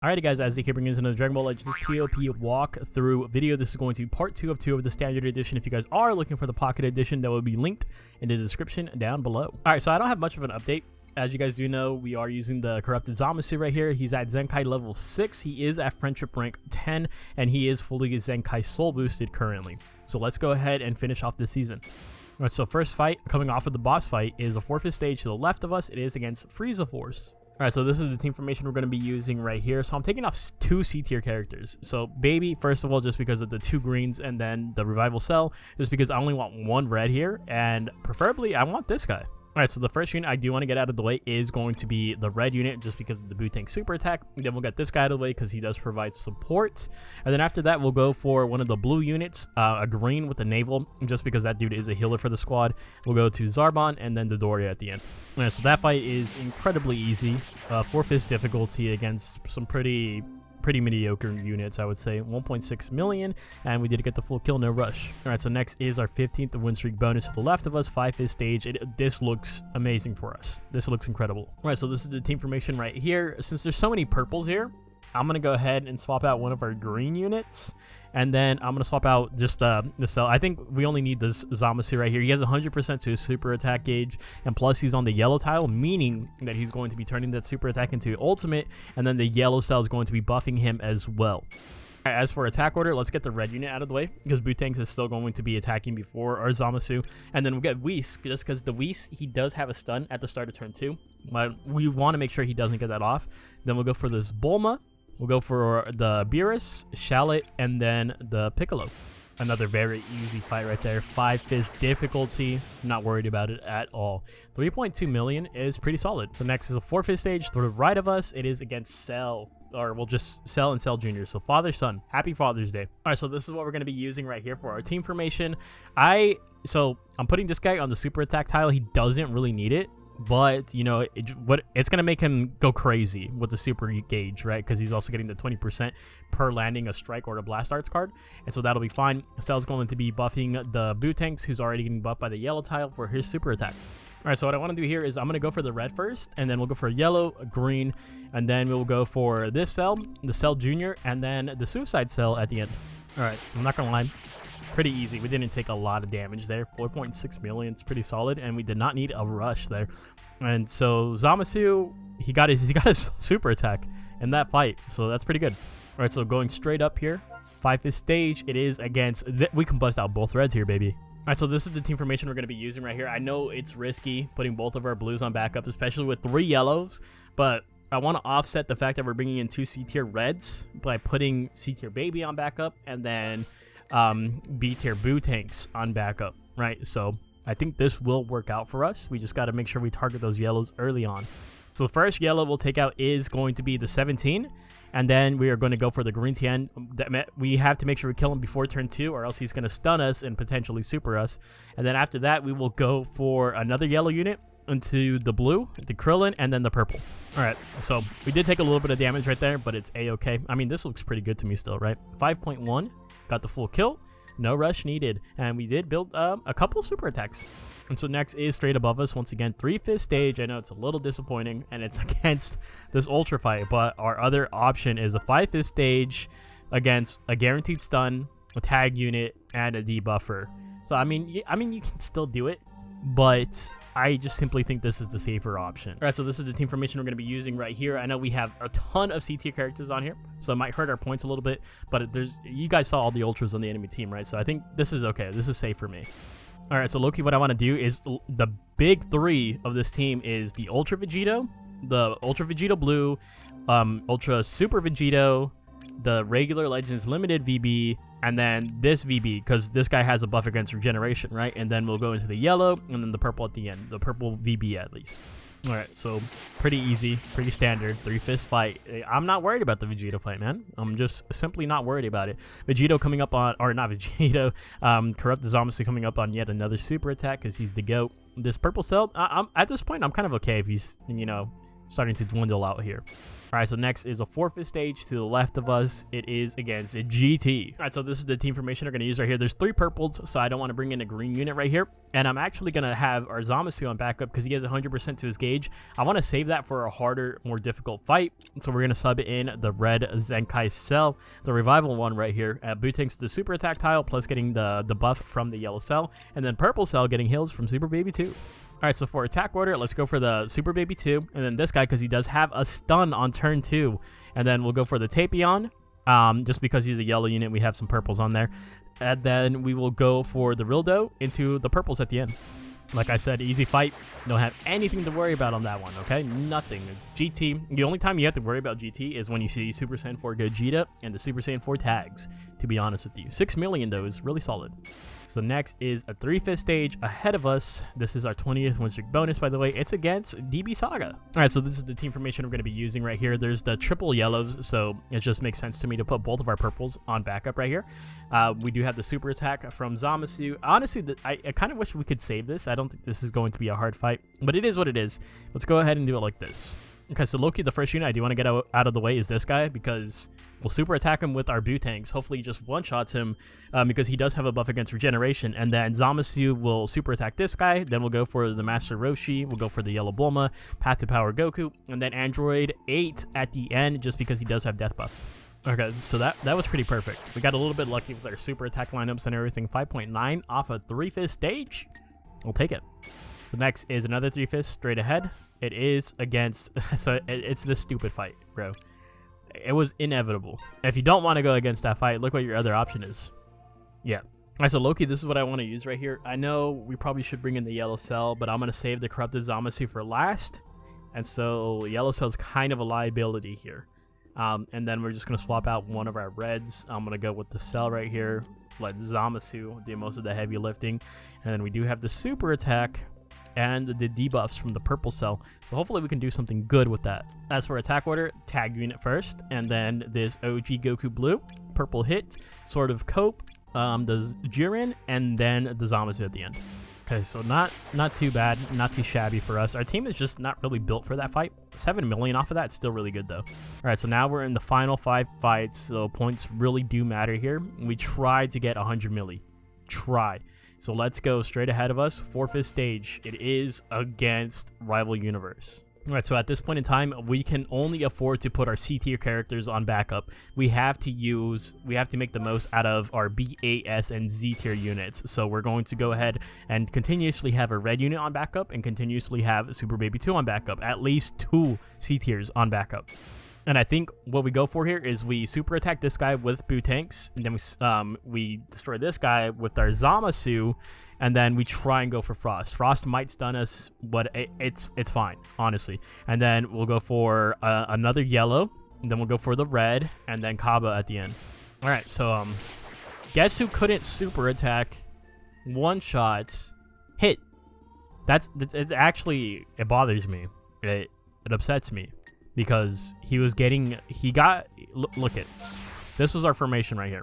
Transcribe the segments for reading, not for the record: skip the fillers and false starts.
Alrighty guys, as they keep bringing us another Dragon Ball Legends TOP walkthrough video. This is going to be part 2 of the standard edition. If you guys are looking for the pocket edition, that will be linked in the description down below. Alright, so I don't have much of an update. As you guys do know, we are using the corrupted Zamasu right here. He's at Zenkai level 6. He is at friendship rank 10, and he is fully Zenkai soul boosted currently. So let's go ahead and finish off this season. Alright, so first fight, coming off of the boss fight, is a 4th stage to the left of us. It is against Frieza Force. Alright, so this is the team formation we're going to be using right here. So I'm taking off 2 C-tier characters. So Baby, first of all, just because of the 2 greens, and then the Revival Cell, just because I only want 1 red here, and preferably I want this guy. Alright, so the first unit I do want to get out of the way is going to be the red unit, just because of the Boo Tank super attack. Then we'll get this guy out of the way because he does provide support. And then after that, we'll go for one of the blue units, a green with the naval, just because that dude is a healer for the squad. We'll go to Zarbon and then Dodoria at the end. Alright, so that fight is incredibly easy. 4th difficulty against some pretty mediocre units, I would say. 1.6 million, and we did get the full kill, no rush. Alright, so next is our 15th win streak bonus to the left of us, 5th stage. This looks amazing for us. This looks incredible. Alright, so this is the team formation right here. Since there's so many purples here, I'm going to go ahead and swap out one of our green units, and then I'm going to swap out just the cell. I think we only need this Zamasu right here. He has 100% to his super attack gauge, and plus he's on the yellow tile, meaning that he's going to be turning that super attack into ultimate, and then the yellow cell is going to be buffing him as well. As for attack order, let's get the red unit out of the way, because Boo Tanks is still going to be attacking before our Zamasu. And then we'll get Whis, just because the Whis, he does have a stun at the start of turn 2, but we want to make sure he doesn't get that off. Then we'll go for this Bulma. We'll go for the Beerus, Shallot, and then the Piccolo. Another very easy fight right there. 5th difficulty. Not worried about it at all. 3.2 million is pretty solid. So next is a 4th stage. To the right of us, it is against Cell. Or we'll just Cell and Cell Jr. So father, son. Happy Father's Day. Alright, so this is what we're going to be using right here for our team formation. So I'm putting this guy on the super attack tile. He doesn't really need it. But, you know, it's going to make him go crazy with the super gauge, right? Because he's also getting the 20% per landing a strike or a blast arts card. And so that'll be fine. Cell's going to be buffing the Boo Tanks, who's already getting buffed by the yellow tile for his super attack. Alright, so what I want to do here is I'm going to go for the red first, and then we'll go for yellow, green, and then we'll go for this cell, the Cell Jr., and then the Suicide Cell at the end. Alright, I'm not going to lie. Pretty easy. We didn't take a lot of damage there. 4.6 million. It's pretty solid, and we did not need a rush there. And so Zamasu, he got his super attack in that fight, so that's pretty good. All right, so going straight up here, 5th stage. It is against. We can bust out both reds here, baby. All right, so this is the team formation we're going to be using right here. I know it's risky putting both of our blues on backup, especially with 3 yellows, but I want to offset the fact that we're bringing in 2 C-tier reds by putting C-tier Baby on backup, and then B-tier Boo Tanks on backup, right? So I think this will work out for us. We just got to make sure we target those yellows early on. So the first yellow we'll take out is going to be the 17, and then we are going to go for the green Tien. We have to make sure we kill him before turn 2, or else he's going to stun us and potentially super us. And then after that, we will go for another yellow unit into the blue, the Krillin, and then the purple. All right, so we did take a little bit of damage right there, but it's a-okay. I mean, this looks pretty good to me still, right? 5.1. Got the full kill, no rush needed, and we did build a couple super attacks. And so next is straight above us, once again, 3/5 stage. I know it's a little disappointing, and it's against this ultra fight, but our other option is a 5/5 stage against a guaranteed stun, a tag unit, and a debuffer. So I mean you can still do it, but I just simply think this is the safer option. All right, so this is the team formation we're going to be using right here. I know we have a ton of C-tier characters on here, so it might hurt our points a little bit, but you guys saw all the ultras on the enemy team, right? So I think this is okay. This is safe for me. All right, so Loki, what I want to do is the big 3 of this team is the Ultra Vegito, the Ultra Vegito Blue, Ultra Super Vegito, the regular Legends Limited VB, and then this VB, because this guy has a buff against regeneration, right? And then we'll go into the yellow, and then the purple at the end, the purple VB at least. All right, so pretty easy, pretty standard 3/5 fight. I'm not worried about the Vegito fight, man. I'm just simply not worried about it. Vegito coming up on, or not Vegito, Corrupt Zamasu coming up on yet another super attack because he's the GOAT. This purple cell, at this point, I'm kind of okay if he's, you know, starting to dwindle out here. All right, so next is a 4-5 stage to the left of us. It is against a GT. All right, so this is the team formation we're going to use right here. There's 3 purples, so I don't want to bring in a green unit right here. And I'm actually going to have our Zamasu on backup because he has 100% to his gauge. I want to save that for a harder, more difficult fight. So we're going to sub in the red Zenkai cell, the revival one right here. Bootank's the super attack tile, plus getting the buff from the yellow cell. And then purple cell getting heals from Super Baby 2. All right, so for attack order, let's go for the Super Baby 2, and then this guy because he does have a stun on turn 2. And then we'll go for the Tapion, just because he's a yellow unit, we have some purples on there. And then we will go for the Rildo into the purples at the end. Like I said, easy fight. Don't have anything to worry about on that one, okay? Nothing. It's GT. The only time you have to worry about GT is when you see Super Saiyan 4 Vegito and the Super Saiyan 4 tags, to be honest with you. 6 million, though, is really solid. So next is a 3-5 stage ahead of us. This is our 20th win streak bonus, by the way. It's against DB Saga. All right, so this is the team formation we're going to be using right here. There's the triple yellows, so it just makes sense to me to put both of our purples on backup right here. We do have the super attack from Zamasu. Honestly, I kind of wish we could save this. I don't think this is going to be a hard fight, but it is what it is. Let's go ahead and do it like this. Okay, so Loki, the first unit I do want to get out of the way is this guy because we'll super attack him with our Bootanks. Hopefully he just one-shots him because he does have a buff against regeneration. And then Zamasu will super attack this guy. Then we'll go for the Master Roshi. We'll go for the Yellow Bulma, Path to Power Goku, and then Android 8 at the end just because he does have death buffs. Okay, so that was pretty perfect. We got a little bit lucky with our super attack lineups and everything. 5.9 off a 3-5 stage. We'll take it. So next is another 3-5 straight ahead. It is against, so it's this stupid fight, bro. It was inevitable. If you don't want to go against that fight, look what your other option is. Yeah. All right, so Loki, this is what I want to use right here. I know we probably should bring in the yellow cell, but I'm going to save the corrupted Zamasu for last. And so yellow cell's kind of a liability here. And then we're just going to swap out one of our reds. I'm going to go with the cell right here. Let Zamasu do most of the heavy lifting. And then we do have the super attack and the debuffs from the purple cell, so hopefully we can do something good with that. As for attack order, tag unit first, and then this OG Goku blue, purple hit, Sword of Cope, the Jiren, and then the Zamasu at the end. Okay, so not too bad, not too shabby for us. Our team is just not really built for that fight. 7 million off of that, still really good though. All right, so now we're in the final 5 fights, so points really do matter here. We tried to get 100 milli. Try. So let's go straight ahead of us. 4-5 stage. It is against Rival Universe. All right, so at this point in time, we can only afford to put our C tier characters on backup. We have to make the most out of our B, A, S, and Z tier units. So we're going to go ahead and continuously have a red unit on backup and continuously have Super Baby 2 on backup. At least 2 C tiers on backup. And I think what we go for here is we super attack this guy with Bootanks, and then we destroy this guy with our Zamasu, and then we try and go for Frost. Frost might stun us, but it's fine, honestly. And then we'll go for another yellow, and then we'll go for the red, and then Kaba at the end. All right, so guess who couldn't super attack, one shot, hit? It's actually, it bothers me. It upsets me. Because look at, this was our formation right here.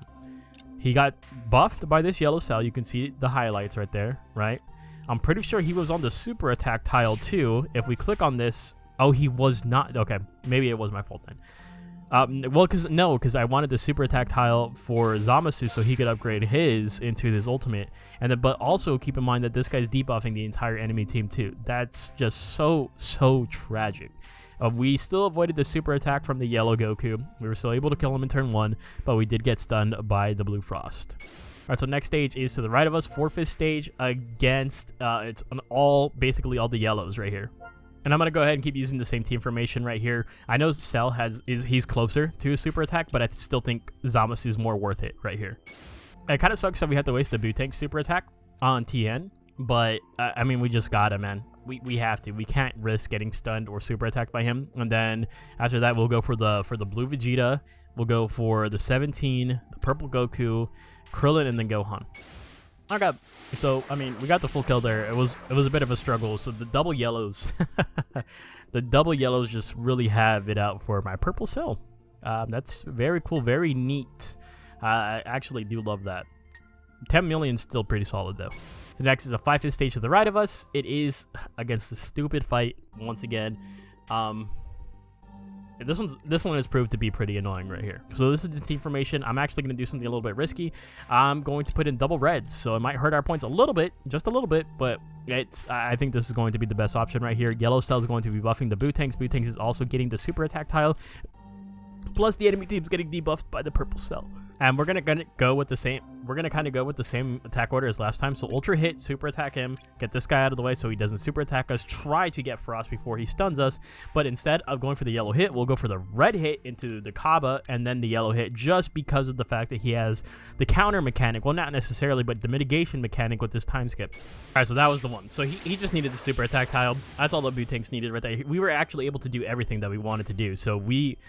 He got buffed by this yellow cell. You can see the highlights right there, right? I'm pretty sure he was on the super attack tile too. If we click on this, oh, he was not. Okay, maybe it was my fault then. Well, because I wanted the super attack tile for Zamasu so he could upgrade his into his ultimate. And then, but also keep in mind that this guy's debuffing the entire enemy team too. That's just so tragic. We still avoided the super attack from the yellow Goku. We were still able to kill him in turn 1, but we did get stunned by the blue Frost. All right, so next stage is to the right of us, 4-5 stage against, it's basically all the yellows right here. And I'm going to go ahead and keep using the same team formation right here. I know Cell he's closer to a super attack, but I still think Zamasu is more worth it right here. It kind of sucks that we have to waste the Bootank super attack on TN, but I mean, we just got him, man. We have to. We can't risk getting stunned or super attacked by him. And then after that, we'll go for the blue Vegeta. We'll go for the 17, the purple Goku, Krillin, and then Gohan. Okay, so I mean, we got the full kill there. It was a bit of a struggle. So the double yellows, the double yellows just really have it out for my purple cell. That's very cool, very neat. I actually do love that. 10 million is still pretty solid though. So next is a 5-5 stage to the right of us. It is against the stupid fight once again. This one has proved to be pretty annoying right here. So this is the team formation. I'm actually going to do something a little bit risky. I'm going to put in double reds, so it might hurt our points a little bit, just a little bit, but I think this is going to be the best option right here. Yellow Cell is going to be buffing the Bootangs. Bootangs is also getting the super attack tile. Plus the enemy team's getting debuffed by the purple cell. And we're gonna go with the same. We're gonna kind of go with the same attack order as last time. So ultra hit, super attack him, get this guy out of the way so he doesn't super attack us. Try to get Frost before he stuns us. But instead of going for the yellow hit, we'll go for the red hit into the Kaba and then the yellow hit, just because of the fact that he has the counter mechanic. Well, not necessarily, but the mitigation mechanic with this time skip. All right, so that was the one. So he just needed the super attack tile. That's all the Bootangs needed right there. We were actually able to do everything that we wanted to do. So we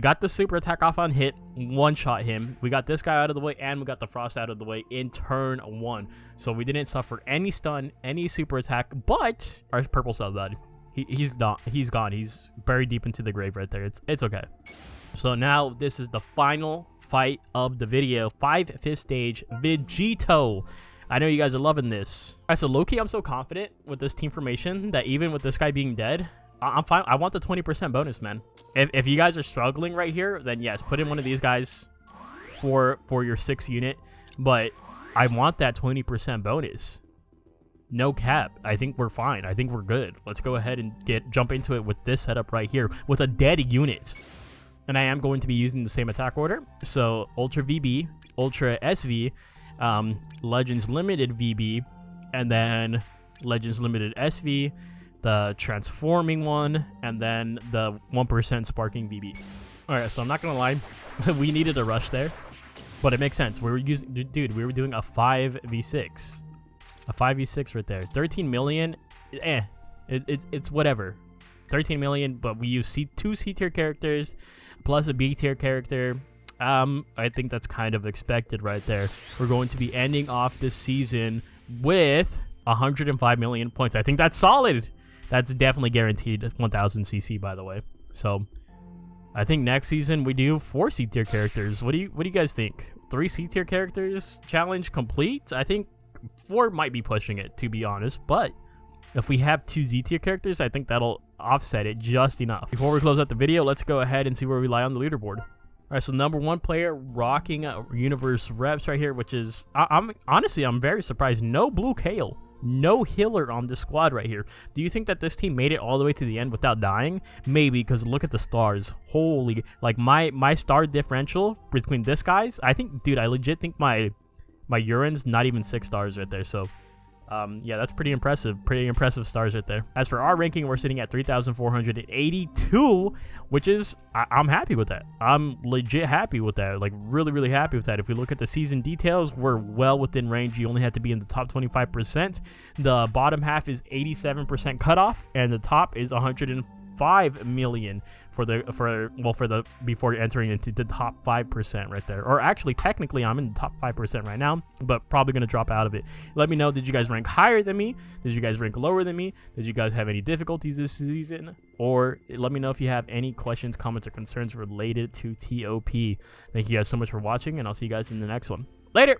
got the super attack off on hit, one-shot him. We got this guy out of the way, and we got the Frost out of the way in turn 1. So we didn't suffer any stun, any super attack, but our purple cell died. He's gone. He's buried deep into the grave right there. It's okay. So now this is the final fight of the video. 5th stage, Vegito. I know you guys are loving this. All right, so low-key, I'm so confident with this team formation that even with this guy being dead, I'm fine. I want the 20% bonus, man. If you guys are struggling right here, then yes, put in one of these guys for your 6 unit. But I want that 20% bonus. No cap. I think we're fine. I think we're good. Let's go ahead and jump into it with this setup right here with a dead unit. And I am going to be using the same attack order. So Ultra VB, Ultra SV, Legends Limited VB, and then Legends Limited SV, the transforming one, and then the 1% sparking BB. All right, so I'm not gonna lie, we needed a rush there, but it makes sense. We were doing a 5v6, a 5v6 right there. 13 million, it's whatever. 13 million, but we use 2 C tier characters plus a B tier character. I think that's kind of expected right there. We're going to be ending off this season with 105 million points. I think that's solid. That's definitely guaranteed 1000 CC, by the way. So I think next season we do 4 C tier characters. What do you guys think? 3 C tier characters challenge complete? I think 4 might be pushing it, to be honest, but if we have 2 Z tier characters, I think that'll offset it just enough. Before we close out the video, let's go ahead and see where we lie on the leaderboard. All right, so number 1 player rocking universe reps right here, which is I'm very surprised. No blue Kale. No healer on this squad right here. Do you think that this team made it all the way to the end without dying? Maybe, because look at the stars. Holy, like my star differential between this guys, I think, dude, I legit think my urine's not even 6 stars right there. So yeah, that's pretty impressive stars right there. As for our ranking, we're sitting at 3,482, which is, I'm happy with that. I'm legit happy with that, like really happy with that. If we look at the season details, we're well within range. You only have to be in the top 25%. The bottom half is 87% cutoff, and the top is 105 million before entering into the top 5% right there. Or actually, technically, I'm in the top 5% right now, but probably going to drop out of it. Let me know, did you guys rank higher than me? Did you guys rank lower than me? Did you guys have any difficulties this season? Or let me know if you have any questions, comments, or concerns related to TOP. Thank you guys so much for watching, and I'll see you guys in the next one. Later!